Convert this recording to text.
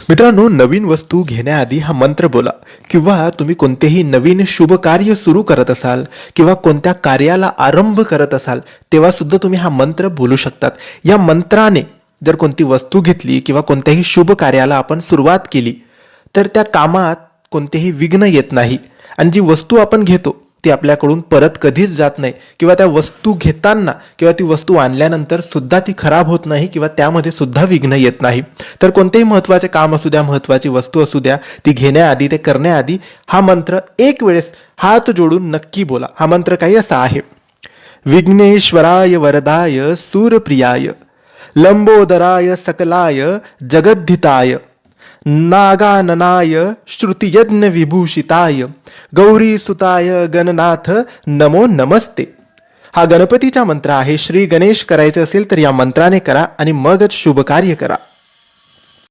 मित्रांनो, नवीन वस्तू घेण्याआधी हा मंत्र बोला किंवा तुम्ही कोणतेही नवीन शुभ कार्य सुरू करत असाल किंवा कोणत्या कार्याला आरंभ करत असाल तेव्हा सुद्धा तुम्ही हा मंत्र बोलू शकतात. या मंत्राने जर कोणती वस्तू घेतली किंवा कोणत्याही शुभ कार्याला आपण सुरुवात केली तर त्या कामात कोणतेही विघ्न येत नाही आणि जी वस्तू आपण घेतो ती आपल्याकडून परत कधीच जात नाही किंवा त्या वस्तू घेताना किंवा ती वस्तू आणल्यानंतर सुद्धा ती खराब होत नाही किंवा त्यामध्ये सुद्धा विघ्न येत नाही. तर कोणतेही महत्त्वाचे काम असू द्या, महत्त्वाची वस्तू असू द्या, ती घेण्याआधी ते करण्याआधी हा मंत्र एक वेळेस हात जोडून नक्की बोला. हा मंत्र काही असा आहे: विघ्नेश्वराय वरदाय सूरप्रियाय लंबोदराय सकलाय जगद्धिताय नागाननाय श्रुतियज्ञ विभूषिताय गौरीसुताय गणनाथ नमो नमस्ते. हा गणपतीचा मंत्र आहे. श्री गणेश करायचे असेल तर या मंत्राने करा आणि मगच शुभ कार्य करा.